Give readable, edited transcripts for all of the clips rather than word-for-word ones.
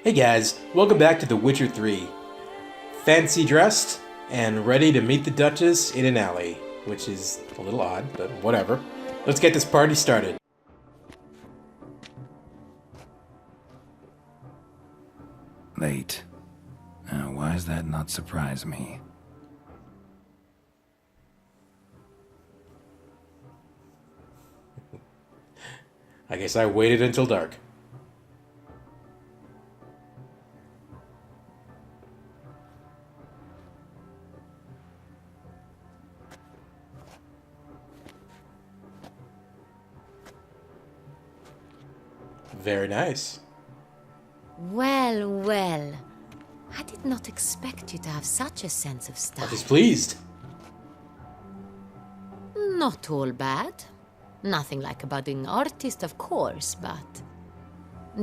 Hey guys, welcome back to The Witcher 3. Fancy dressed and ready to meet the Duchess in an alley, which is a little odd, but whatever. Let's get this party started. Late. Why does that not surprise me? I guess I waited until dark. Very nice. Well, well. I did not expect you to have such a sense of style. I was pleased. Not all bad. Nothing like a budding artist, of course, but...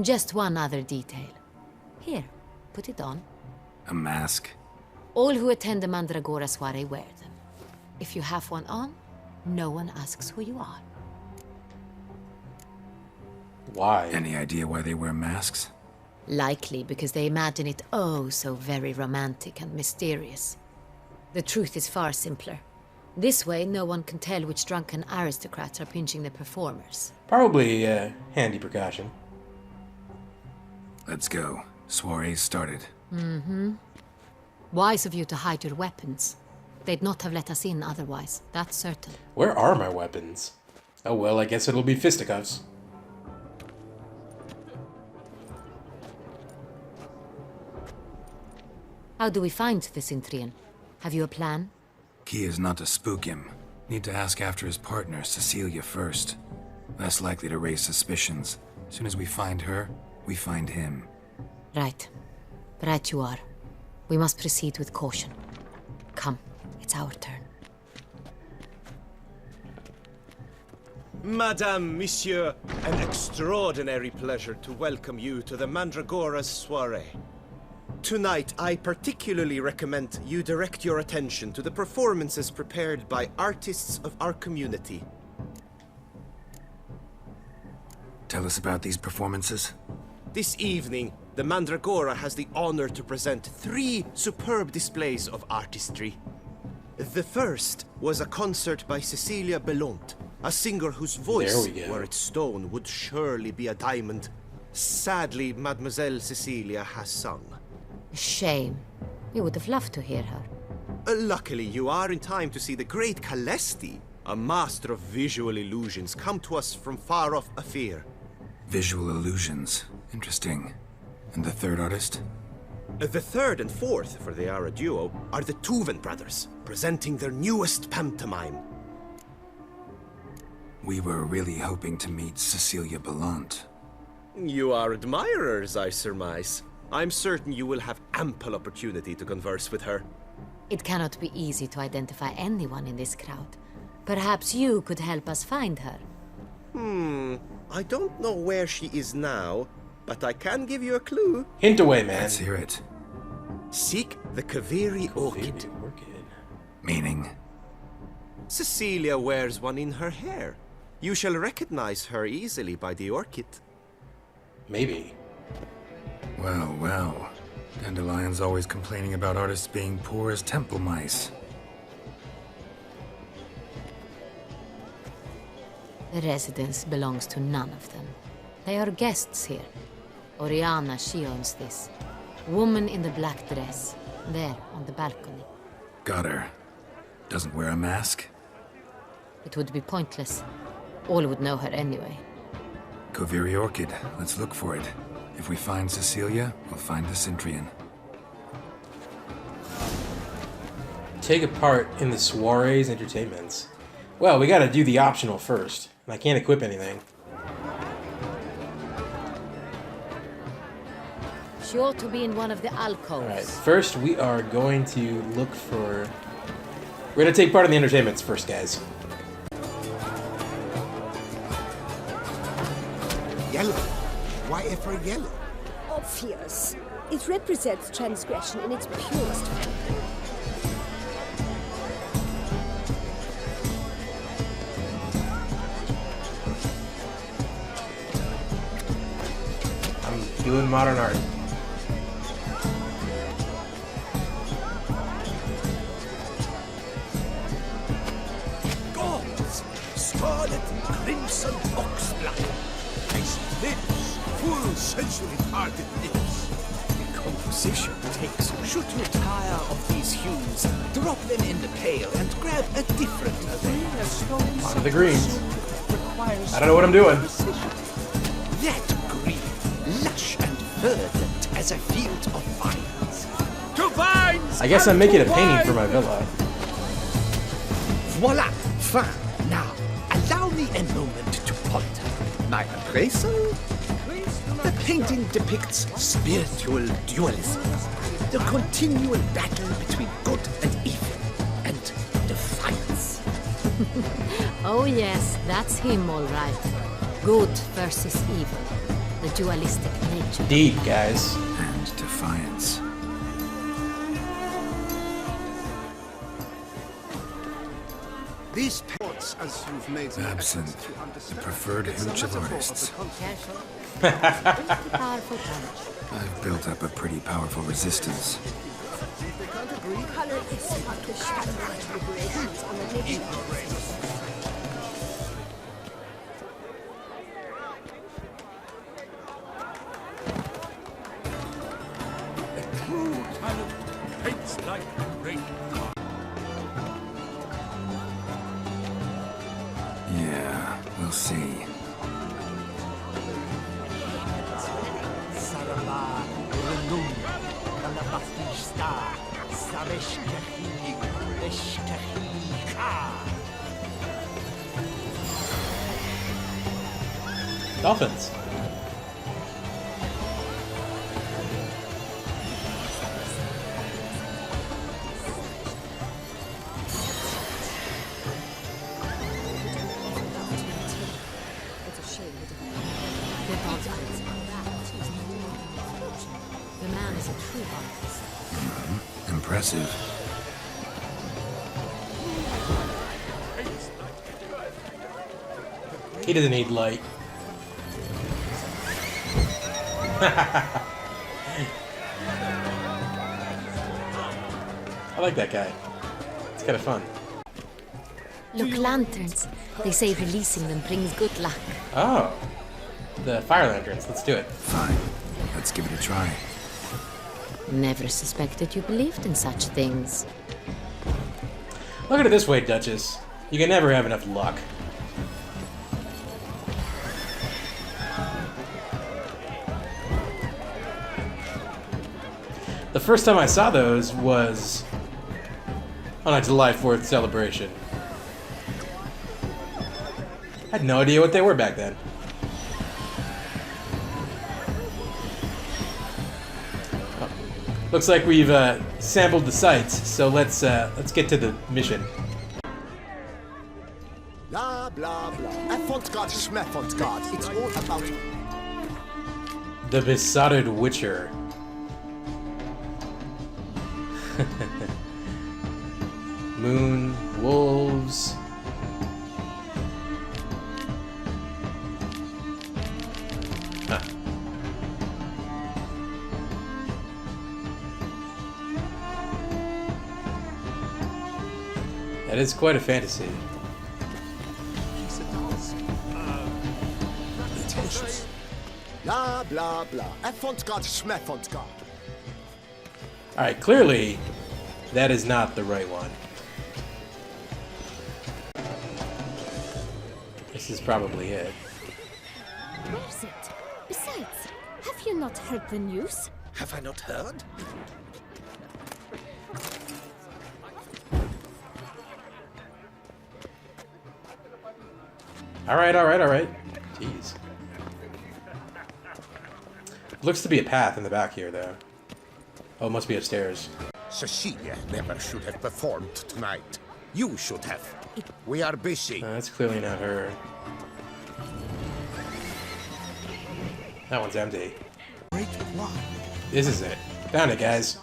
Just one other detail. Here, put it on. A mask? All who attend the Mandragora soiree wear them. If you have one on, no one asks who you are. Why? Any idea why they wear masks? Likely because they imagine it oh so very romantic and mysterious. The truth is far simpler. This way, no one can tell which drunken aristocrats are pinching the performers. Probably a handy precaution. Let's go. Soiree's started. Wise of you to hide your weapons. They'd not have let us in otherwise, that's certain. Where are my weapons? Oh well, I guess it'll be fisticuffs. How do we find the Cintrian? Have you a plan? Key is not to spook him. Need to ask after his partner, Cecilia, first. Less likely to raise suspicions. As soon as we find her, we find him. Right. Right you are. We must proceed with caution. Come, it's our turn. Madame, Monsieur, an extraordinary pleasure to welcome you to the Mandragora's soiree. Tonight, I particularly recommend you direct your attention to the performances prepared by artists of our community. Tell us about these performances. This evening, the Mandragora has the honor to present 3 superb displays of artistry. The first was a concert by Cecilia Belont, a singer whose voice, were it stone, would surely be a diamond. Sadly, Mademoiselle Cecilia has sung. Shame. We would have loved to hear her. Luckily, you are in time to see the great Calesti, a master of visual illusions, come to us from far off Afir. Visual illusions. Interesting. And the third artist? The third and fourth, for they are a duo, are the Tuven brothers, presenting their newest pantomime. We were really hoping to meet Cecilia Bellant. You are admirers, I surmise. I'm certain you will have ample opportunity to converse with her. It cannot be easy to identify anyone in this crowd. Perhaps you could help us find her. I don't know where she is now, but I can give you a clue. Hint away, man. Let's hear it. Seek the Kaveri Orchid. Meaning? Cecilia wears one in her hair. You shall recognize her easily by the orchid. Maybe. Well, well. Dandelion's always complaining about artists being poor as temple mice. The residence belongs to none of them. They are guests here. Oriana, she owns this. Woman in the black dress. There, on the balcony. Got her. Doesn't wear a mask? It would be pointless. All would know her anyway. Kaveri Orchid. Let's look for it. If we find Cecilia, we'll find the Cintrian. Take a part in the soiree's entertainments. Well, we gotta do the optional first. And I can't equip anything. She ought to be in one of the alcoves. Alright, first we are going to look for... We're gonna take part in the entertainments first, guys. Yellow. Why ever yellow? Obvious. It represents transgression in its purest form. I'm doing modern art. scarlet crimson oxblood. Nice lips, full sensually parted lips. The composition takes. Should you tire of these hues, drop them in the pail and grab a different array. On to the greens. I don't know what I'm doing. That green, lush and verdant as a field of vines. To vines! I guess I'm making a painting for my villa. Voila! Fine. Now, allow me a moment to ponder. My appraisal? The painting depicts spiritual dualism. The continual battle between good and evil. And defiance. Oh yes, that's him all right. Good versus evil. The dualistic nature. Indeed, guys. And defiance. These ports, as you've made them Absinthe, the preferred hooch of artists. Careful. Pretty powerful punch. I've built up a pretty powerful resistance. Color is what the shadow liberations on the nation. true talent paints like rain. Yeah, we'll see. Dolphins. It's a shame the dolphins. The man is a true artist. Impressive. He doesn't need light. I like that guy. It's kind of fun. Look, lanterns. They say releasing them brings good luck. Oh, the fire lanterns. Let's do it. Fine. Let's give it a try. Never suspected you believed in such things. Look at it this way, Duchess. You can never have enough luck. The first time I saw those was on a July 4th celebration. I had no idea what they were back then. Oh, looks like we've sampled the sites, so let's get to the mission. Blah, blah, blah. Avant-garde, schmeffant-garde. It's all about... The Besotted Witcher. Moon, wolves. Huh. That is quite a fantasy. Intentions. Blah, blah, blah. Avant-garde, schmeffant-garde. Alright, clearly, that is not the right one. This is probably it. Where's it? Besides, have you not heard the news? Have I not heard? Alright. Jeez. Looks to be a path in the back here, though. Oh, it must be upstairs. Cecilia never should have performed tonight. You should have. We are busy. That's clearly not her. That one's empty. Great one. This is it. Found it, guys.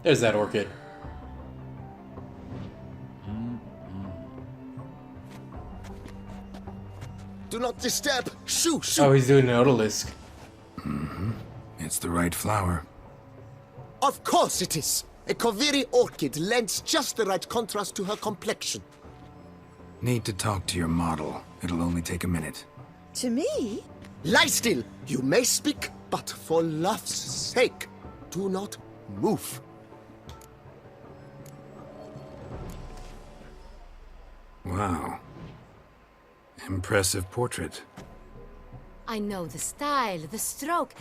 There's that orchid. Do not disturb. Shoo, shoo. Oh, he's doing an odalisque. It's the right flower. Of course it is. A Koviri orchid lends just the right contrast to her complexion. Need to talk to your model. It'll only take a minute. To me? Lie still! You may speak, but for love's sake, do not move. Wow. Impressive portrait. I know the style, the stroke.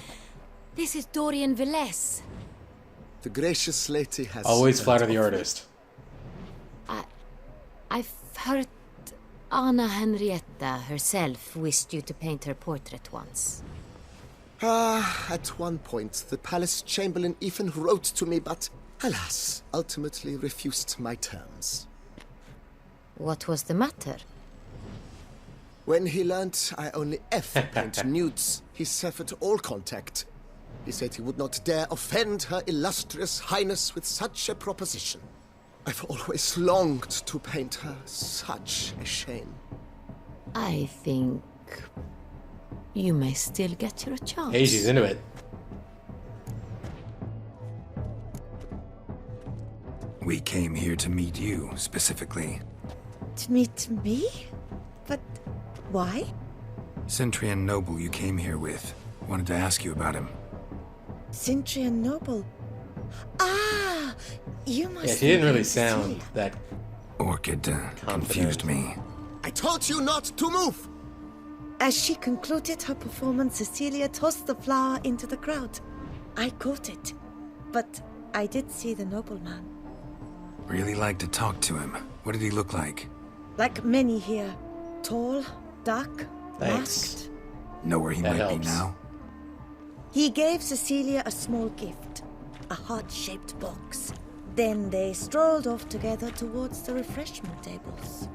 This is Dorian Velez. The gracious lady has... Always spent flatter the of- artist. I've heard Anna Henrietta herself wished you to paint her portrait once. At one point, the palace chamberlain even wrote to me, but alas, ultimately refused my terms. What was the matter? When he learnt I only paint nudes, he severed all contact. He said he would not dare offend her illustrious highness with such a proposition. I've always longed to paint her. Such a shame. I think you may still get your chance. Hey, she's into it. We came here to meet you, specifically. To meet me? But why? Centrian Noble you came here with. Wanted to ask you about him. Cintrian Noble. Ah! You must Yeah, she didn't be really Cecilia. sound that. Orchid confused me. I told you not to move! As she concluded her performance, Cecilia tossed the flower into the crowd. I caught it. But I did see the nobleman. Really like to talk to him. What did he look like? Like many here. Tall, dark, Thanks. masked. Know where he That might helps. be now? He gave Cecilia a small gift. A heart-shaped box. Then they strolled off together towards the refreshment tables.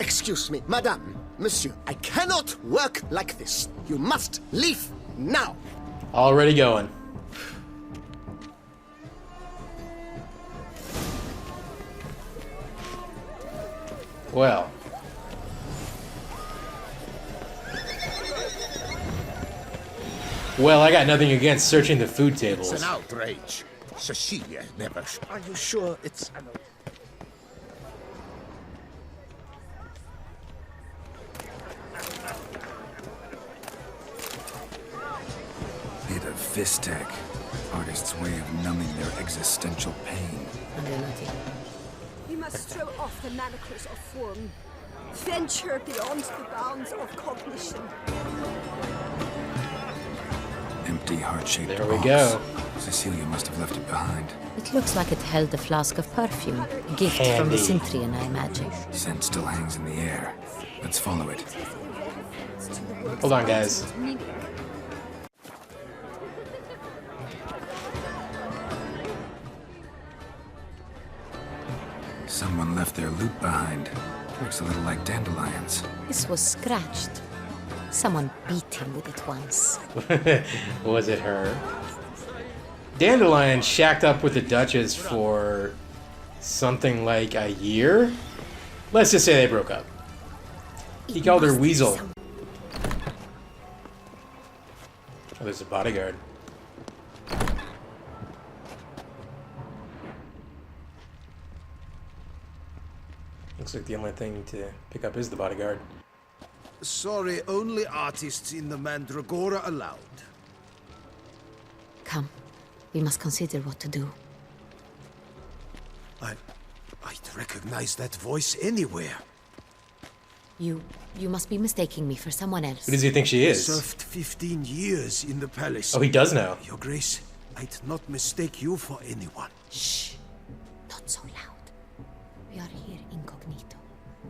Excuse me, madame, monsieur, I cannot work like this. You must leave now. Already going. Well. Well, I got nothing against searching the food tables. It's an outrage. Cecilia never... Are you sure it's... Hit of Fistek. Artist's way of numbing their existential pain. We must throw off the manacles of form. Venture beyond the bounds of cognition. Empty heart-shaped There we box. go. Cecilia must have left it behind. It looks like it held a flask of perfume. A gift from the Candy. Cintrian, I imagine. Scent still hangs in the air. Let's follow it. Hold on, guys. Someone left their loot behind. Looks a little like dandelions. This was scratched. Someone beat him with it once. Was it her? Dandelion shacked up with the Duchess for something like a year? Let's just say they broke up. He called her Weasel. Oh, there's a bodyguard. Looks like the only thing to pick up is the bodyguard. Sorry, only artists in the Mandragora allowed. Come, we must consider what to do. I'd recognize that voice anywhere. You must be mistaking me for someone else. Who does he think she is? Served 15 years in the palace. Oh, he does know. Your Grace, I'd not mistake you for anyone. Shh! Not so loud. We are here incognito,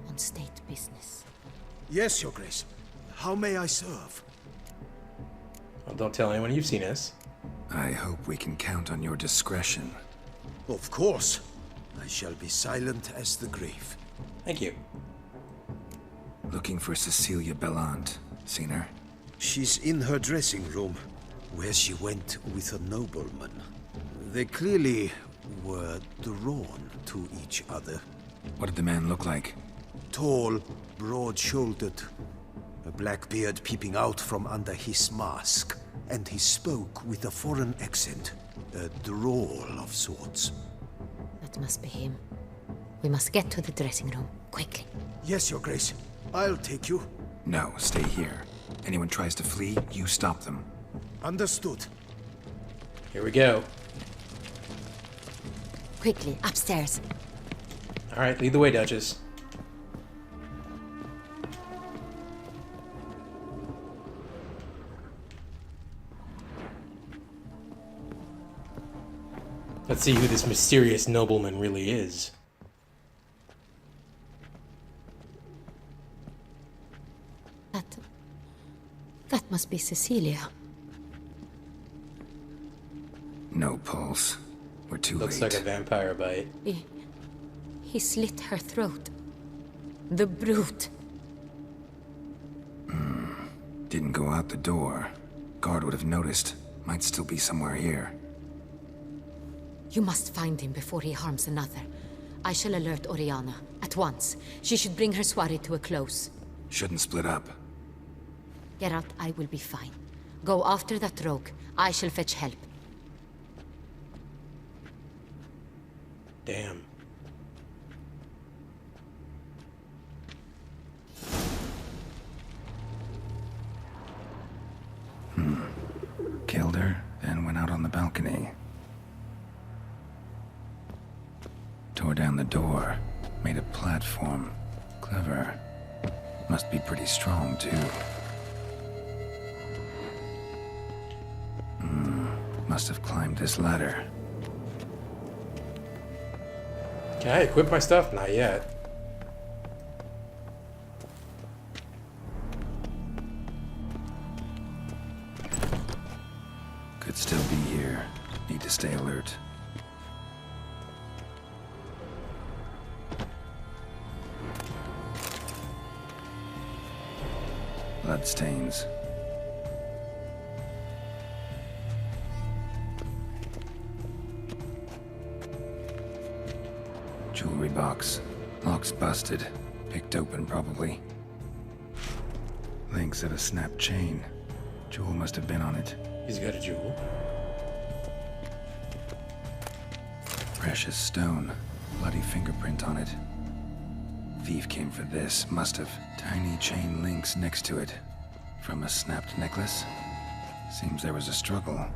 on state business. Yes, Your Grace. How may I serve? Well, don't tell anyone you've seen us. I hope we can count on your discretion. Of course. I shall be silent as the grave. Thank you. Looking for Cecilia Bellant. Seen her? She's in her dressing room, where she went with a nobleman. They clearly were drawn to each other. What did the man look like? Tall, broad-shouldered, a black beard peeping out from under his mask, and he spoke with a foreign accent, a drawl of sorts. It must be him. We must get to the dressing room, quickly. Yes, Your Grace. I'll take you. No, stay here. Anyone tries to flee, you stop them. Understood. Here we go. Quickly, upstairs. Alright, lead the way, Duchess. Let's see who this mysterious nobleman really is. That must be Cecilia. No pulse. We're too Looks late. like a vampire bite. He slit her throat. The brute. Didn't go out the door. Guard would have noticed. Might still be somewhere here. You must find him before he harms another. I shall alert Oriana at once. She should bring her soirée to a close. Shouldn't split up. Geralt, I will be fine. Go after that rogue. I shall fetch help. Damn. Killed her, then went out on the balcony. Tore down the door. Made a platform. Clever. Must be pretty strong, too. Must have climbed this ladder. Can I equip my stuff? Not yet. Could still be here. Need to stay alert. Bloodstains. Jewelry box. Lock's busted. Picked open, probably. Links of a snapped chain. Jewel must have been on it. He's got a jewel. Precious stone. Bloody fingerprint on it. Thief came for this. Must have. Tiny chain links next to it. From a snapped necklace? Seems there was a struggle.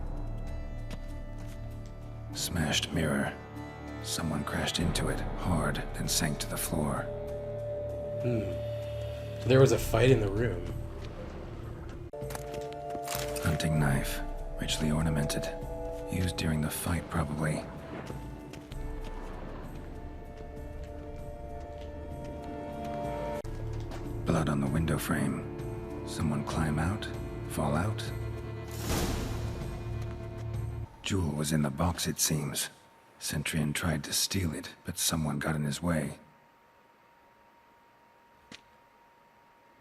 Smashed mirror. Someone crashed into it hard, then sank to the floor. So there was a fight in the room. Hunting knife. Richly ornamented. Used during the fight, probably. Blood on the window frame. Someone climb out? Fall out? Jewel was in the box, it seems. Centurion tried to steal it, but someone got in his way.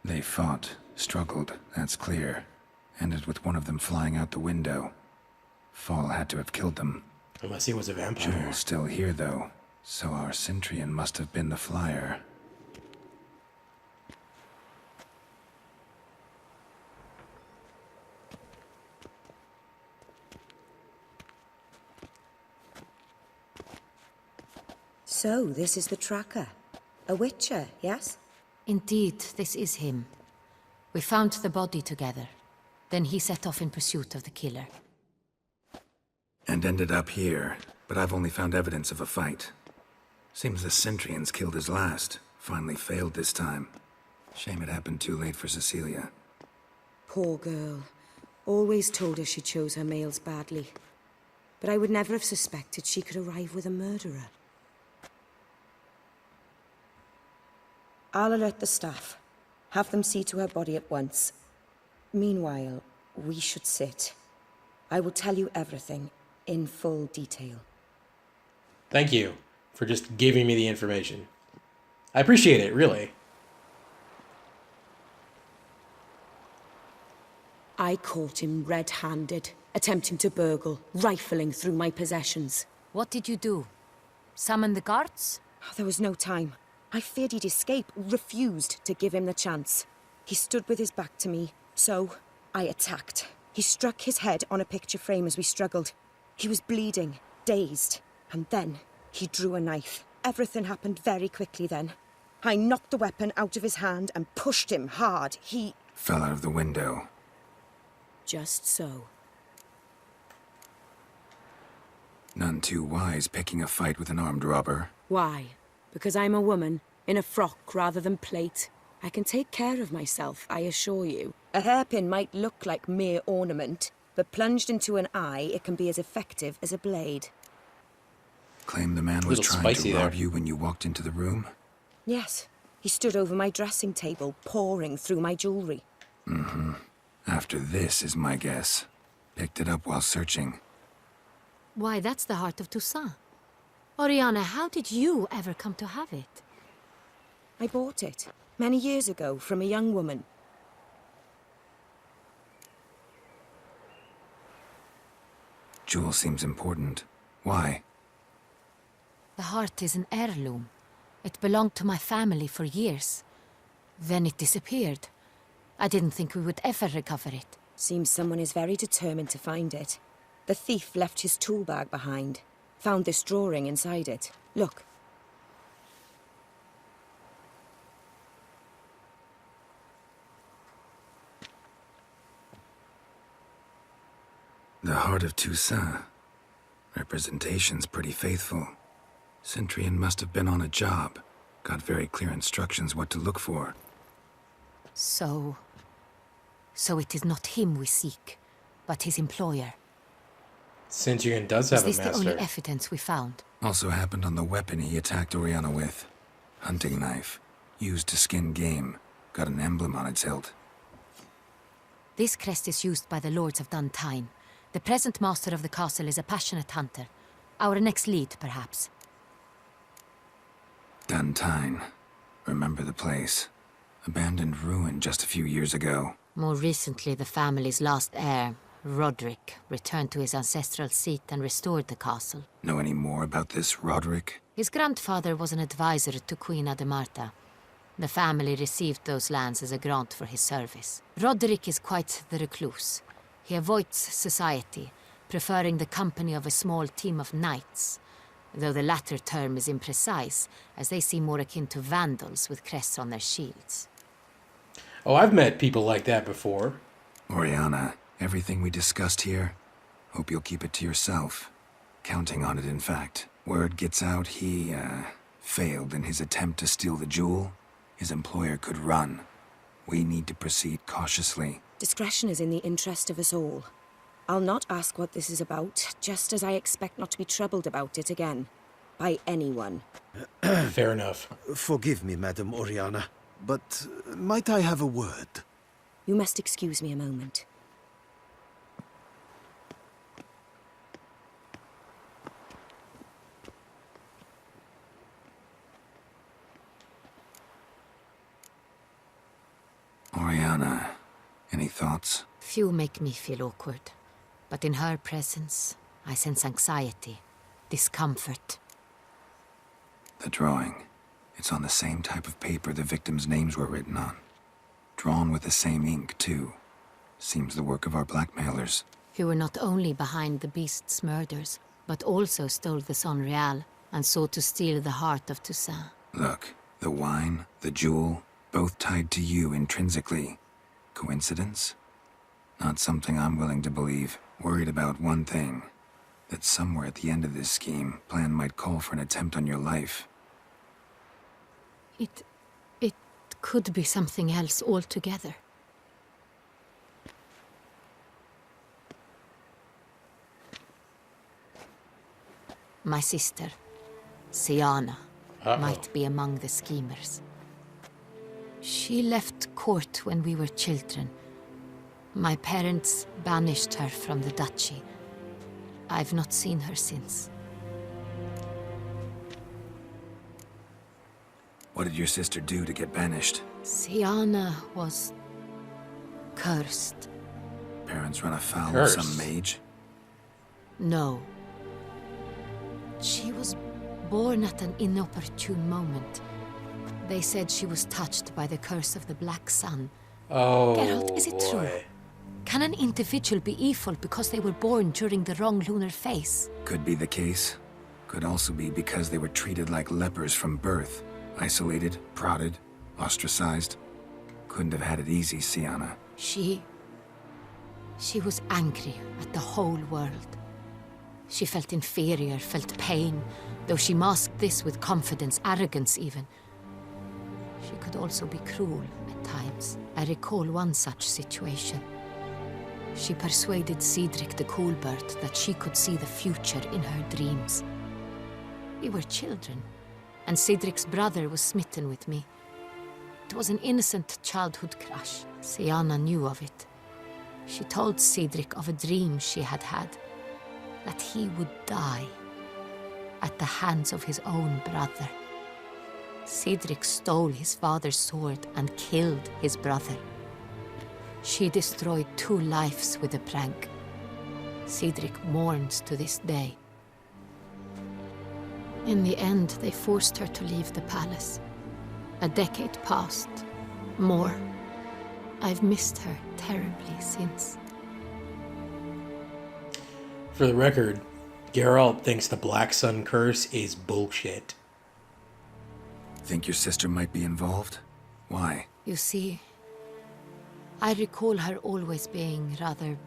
They fought, struggled, that's clear. Ended with one of them flying out the window. Fall had to have killed them. Unless he was a vampire. Jewel's still here, though, so our Centurion must have been the flyer. So, this is the tracker. A witcher, yes? Indeed, this is him. We found the body together. Then he set off in pursuit of the killer. And ended up here, but I've only found evidence of a fight. Seems the Centurions killed his last. Finally failed this time. Shame it happened too late for Cecilia. Poor girl. Always told her she chose her males badly. But I would never have suspected she could arrive with a murderer. I'll alert the staff. Have them see to her body at once. Meanwhile, we should sit. I will tell you everything, in full detail. Thank you for just giving me the information. I appreciate it, really. I caught him red-handed, attempting to burgle, rifling through my possessions. What did you do? Summon the guards? There was no time. I feared he'd escape, refused to give him the chance. He stood with his back to me, so I attacked. He struck his head on a picture frame as we struggled. He was bleeding, dazed, and then He drew a knife. Everything happened very quickly then. I knocked the weapon out of his hand and pushed him hard. He fell out of the window. Just so. None too wise picking a fight with an armed robber. Why? Because I'm a woman, in a frock rather than plate. I can take care of myself, I assure you. A hairpin might look like mere ornament, but plunged into an eye, it can be as effective as a blade. Claim the man was Little trying spicy to rob there. you when you walked into the room? Yes. He stood over my dressing table, pouring through my jewelry. After this is my guess. Picked it up while searching. Why, that's the heart of Toussaint. Oriana, how did you ever come to have it? I bought it, many years ago, from a young woman. Jewel seems important. Why? The heart is an heirloom. It belonged to my family for years. Then it disappeared. I didn't think we would ever recover it. Seems someone is very determined to find it. The thief left his tool bag behind. Found this drawing inside it. Look. The Heart of Toussaint. Representation's pretty faithful. Centurion must have been on a job. Got very clear instructions what to look for. So it is not him we seek, but his employer. Centurion does Is have a this the master. only evidence we found? Also happened on the weapon he attacked Oriana with. Hunting knife. Used to skin game. Got an emblem on its hilt. This crest is used by the Lords of Duntine. The present master of the castle is a passionate hunter. Our next lead, perhaps. Duntine. Remember the place. Abandoned ruin just a few years ago. More recently, the family's last heir, Roderick, returned to his ancestral seat and restored the castle. Know any more about this Roderick? His grandfather was an advisor to Queen Ademarta. The family received those lands as a grant for his service. Roderick is quite the recluse. He avoids society, preferring the company of a small team of knights, though the latter term is imprecise, as they seem more akin to vandals with crests on their shields. Oh, I've met people like that before. Oriana, everything we discussed here, hope you'll keep it to yourself. Counting on it, in fact. Word gets out he, failed in his attempt to steal the jewel. His employer could run. We need to proceed cautiously. Discretion is in the interest of us all. I'll not ask what this is about, just as I expect not to be troubled about it again. By anyone. Fair enough. Forgive me, Madam Oriana, but might I have a word? You must excuse me a moment. Oriana, any thoughts? Few make me feel awkward, but in her presence, I sense anxiety, discomfort. The drawing. It's on the same type of paper the victims' names were written on. Drawn with the same ink, too. Seems the work of our blackmailers. Who were not only behind the beast's murders, but also stole the Son Real and sought to steal the heart of Toussaint. Look, the wine, the jewel, both tied to you intrinsically. Coincidence? Not something I'm willing to believe. Worried about one thing. That somewhere at the end of this scheme, plan might call for an attempt on your life. It could be something else altogether. My sister, Siana, might be among the schemers. She left court when we were children. My parents banished her from the duchy. I've not seen her since. What did your sister do to get banished? Siana was cursed. Parents run afoul of Cursed? some mage? No. She was born at an inopportune moment. They said she was touched by the curse of the Black Sun. Oh, Geralt, is it true? boy. Can an individual be evil because they were born during the wrong lunar phase? Could be the case. Could also be because they were treated like lepers from birth. Isolated, prodded, ostracized. Couldn't have had it easy, Syanna. She was angry at the whole world. She felt inferior, felt pain, though she masked this with confidence, arrogance even. She could also be cruel at times. I recall one such situation. She persuaded Cedric the Coolbird that she could see the future in her dreams. We were children, and Cedric's brother was smitten with me. It was an innocent childhood crush. Syanna knew of it. She told Cedric of a dream she had had, that he would die at the hands of his own brother. Cedric stole his father's sword and killed his brother. She destroyed 2 lives with a prank. Cedric mourns to this day. In the end, they forced her to leave the palace. A decade passed. More. I've missed her terribly since. For the record, Geralt thinks the Black Sun curse is bullshit. Think your sister might be involved? Why? You see, I recall her always being rather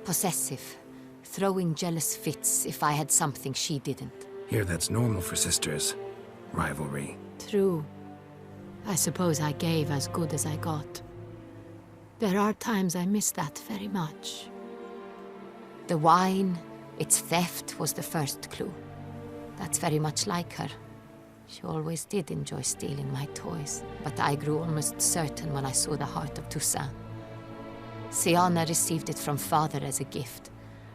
possessive, throwing jealous fits if I had something she didn't. Here, that's normal for sisters. Rivalry. True. I suppose I gave as good as I got. There are times I miss that very much. The wine, its theft, was the first clue. That's very much like her. She always did enjoy stealing my toys, but I grew almost certain when I saw the heart of Toussaint. Syanna received it from father as a gift.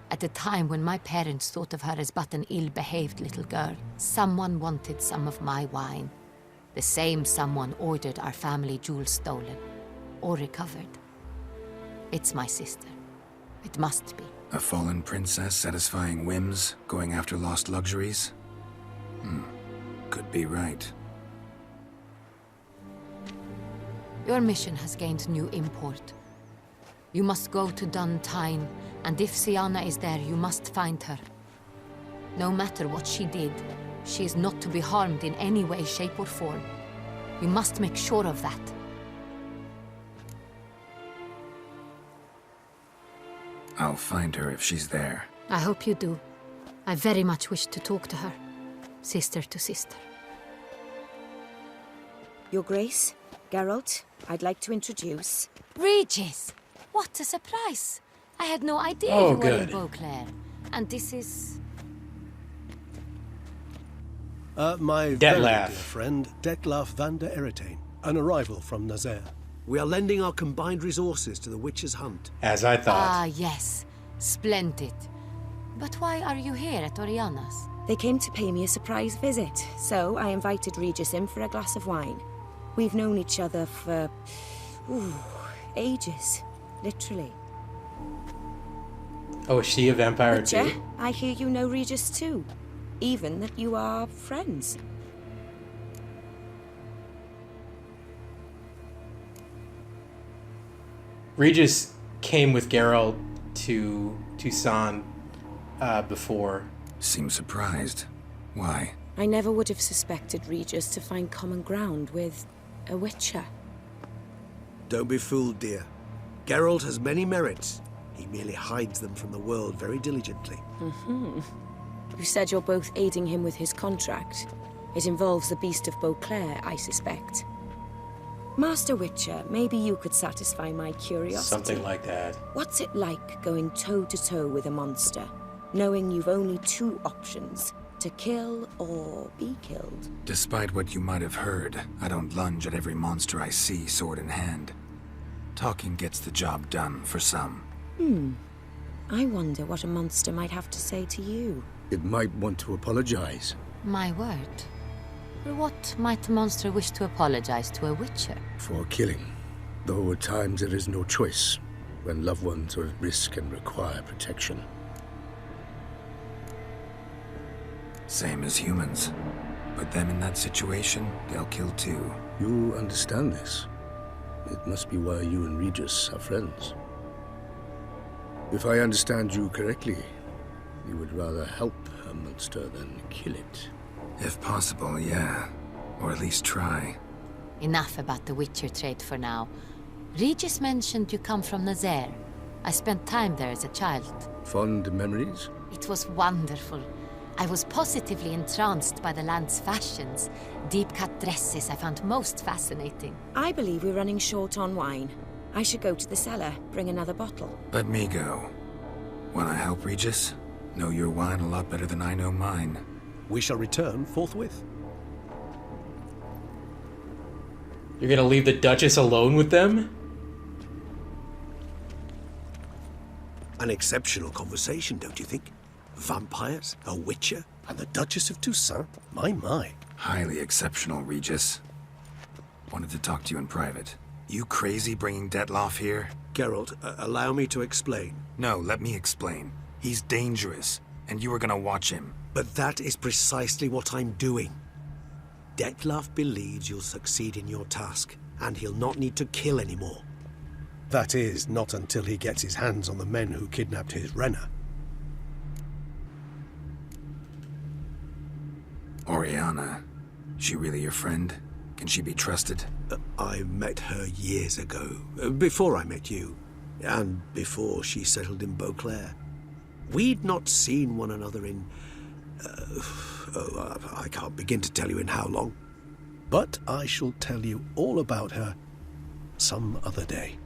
At a time when my parents thought of her as but an ill-behaved little girl, someone wanted some of my wine. The same someone ordered our family jewels stolen, or recovered. It's my sister. It must be. A fallen princess satisfying whims, going after lost luxuries? Could be right. Your mission has gained new import. You must go to Dun Tine, and if Syanna is there, you must find her. No matter what she did, she is not to be harmed in any way, shape, or form. You must make sure of that. I'll find her if she's there. I hope you do. I very much wish to talk to her. Sister to sister. Your Grace, Geralt, I'd like to introduce... Regis! What a surprise! I had no idea Oh, you were in good. Beauclair. And this is... My very Detlef. dear friend, Detlef van der Eretain, an arrival from Nazaire. We are lending our combined resources to the Witch's Hunt. As I thought. Ah, yes. Splendid. But why are you here at Oriana's? They came to pay me a surprise visit, so I invited Regis in for a glass of wine. We've known each other for... ages. Literally. Oh, is she a vampire Witcher, too? I hear you know Regis too. Even that you are friends. Regis came with Geralt to Toussaint before. Seems surprised. Why? I never would have suspected Regis to find common ground with a Witcher. Don't be fooled, dear. Geralt has many merits. He merely hides them from the world very diligently. You said you're both aiding him with his contract. It involves the Beast of Beauclair, I suspect. Master Witcher, maybe you could satisfy my curiosity. Something like that. What's it like going toe-to-toe with a monster, knowing you've only 2 options, to kill or be killed? Despite what you might have heard, I don't lunge at every monster I see, sword in hand. Talking gets the job done for some. I wonder what a monster might have to say to you. It might want to apologize. My word. For what might a monster wish to apologize to a Witcher? For killing. Though at times there is no choice, when loved ones are at risk and require protection. Same as humans. Put them in that situation, they'll kill too. You understand this. It must be why you and Regis are friends. If I understand you correctly, You would rather help a monster than kill it. If possible, yeah. Or at least try. Enough about the Witcher trade for now. Regis mentioned you come from Nazaire. I spent time there as a child. Fond memories? It was wonderful. I was positively entranced by the land's fashions. Deep-cut dresses I found most fascinating. I believe we're running short on wine. I should go to the cellar, bring another bottle. Let me go. Wanna help, Regis? Know your wine a lot better than I know mine. We shall return forthwith. You're gonna leave the Duchess alone with them? An exceptional conversation, don't you think? Vampires, a witcher, and the Duchess of Toussaint? My. Highly exceptional, Regis. Wanted to talk to you in private. You crazy bringing Detloff here? Geralt, allow me to explain. No, let me explain. He's dangerous, and you were gonna watch him. But that is precisely what I'm doing. Detloff believes you'll succeed in your task, and he'll not need to kill anymore. That is, not until he gets his hands on the men who kidnapped his Renna. Oriana, she really your friend? Can she be trusted? I met her years ago, before I met you, and before she settled in Beauclair. We'd not seen one another in... I can't begin to tell you in how long. But I shall tell you all about her some other day.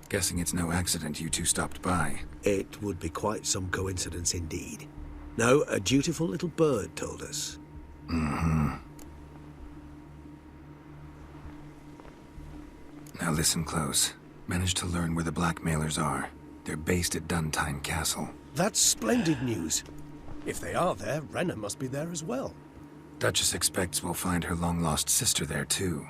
Guessing it's no accident you two stopped by. It would be quite some coincidence indeed. No, a dutiful little bird told us. Mm-hmm. Now listen close. Managed to learn where the blackmailers are. They're based at Duntine Castle. That's splendid news. If they are there, Renna must be there as well. Duchess expects we'll find her long-lost sister there too.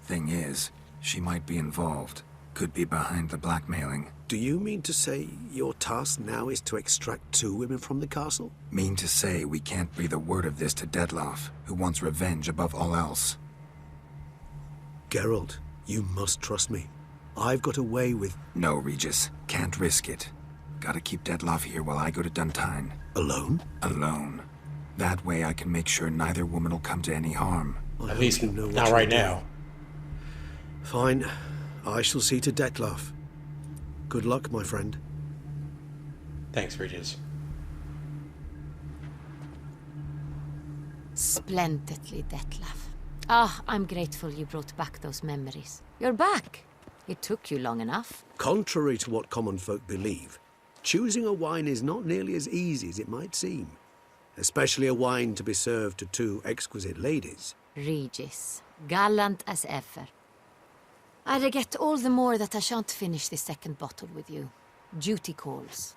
Thing is, she might be involved. Could be behind the blackmailing. Do you mean to say your task now is to extract 2 women from the castle? Mean to say we can't breathe a word of this to Detloff, who wants revenge above all else. Geralt, you must trust me. I've got away with... No, Regis. Can't risk it. Gotta keep Detloff here while I go to Duntine. Alone? Alone. That way I can make sure neither woman will come to any harm. At least not right now. Fine. I shall see to Detloff. Good luck, my friend. Thanks, Regis. Splendidly, Detlaff. Ah, I'm grateful you brought back those memories. You're back. It took you long enough. Contrary to what common folk believe, choosing a wine is not nearly as easy as it might seem. Especially a wine to be served to 2 exquisite ladies. Regis, gallant as ever. I regret all the more that I shan't finish this second bottle with you. Duty calls.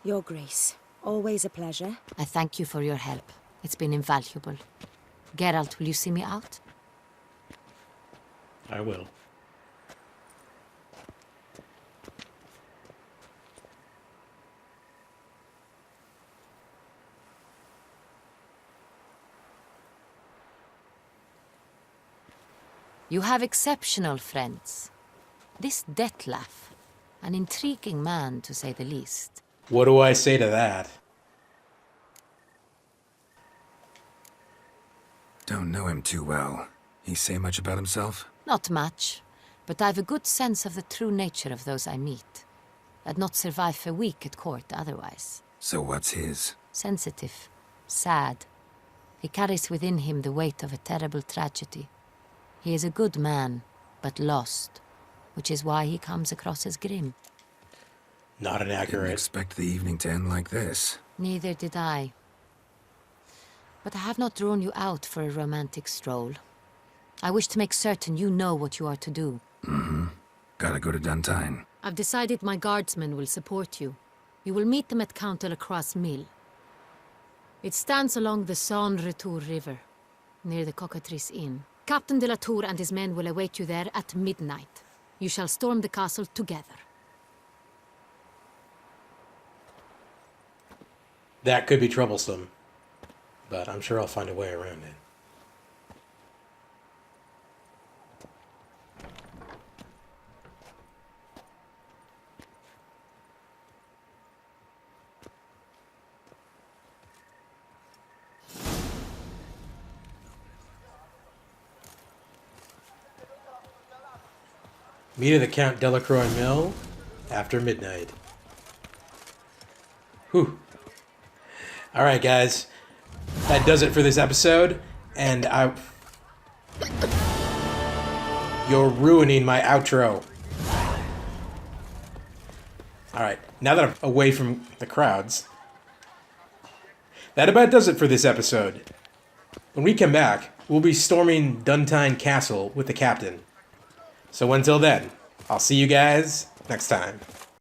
Your Grace, always a pleasure. I thank you for your help. It's been invaluable. Geralt, will you see me out? I will. You have exceptional friends. This Detlaff, an intriguing man to say the least. What do I say to that? Don't know him too well. He say much about himself? Not much, but I've a good sense of the true nature of those I meet. I'd not survive a week at court otherwise. So what's his? Sensitive, sad. He carries within him the weight of a terrible tragedy. He is a good man, but lost, which is why he comes across as grim. Not inaccurate. Didn't expect the evening to end like this. Neither did I. But I have not drawn you out for a romantic stroll. I wish to make certain you know what you are to do. Mm-hmm. Gotta go to Duntine. I've decided my guardsmen will support you. You will meet them at Count de la Croix's mill. It stands along the Saône-Retour River, near the Cockatrice Inn. Captain de la Tour and his men will await you there at midnight. You shall storm the castle together. That could be troublesome, but I'm sure I'll find a way around it. Meet at the Count Delacroix Mill after midnight. Whew. Alright, guys. That does it for this episode. And you're ruining my outro. Alright, now that I'm away from the crowds, that about does it for this episode. When we come back, we'll be storming Duntine Castle with the captain. So until then, I'll see you guys next time.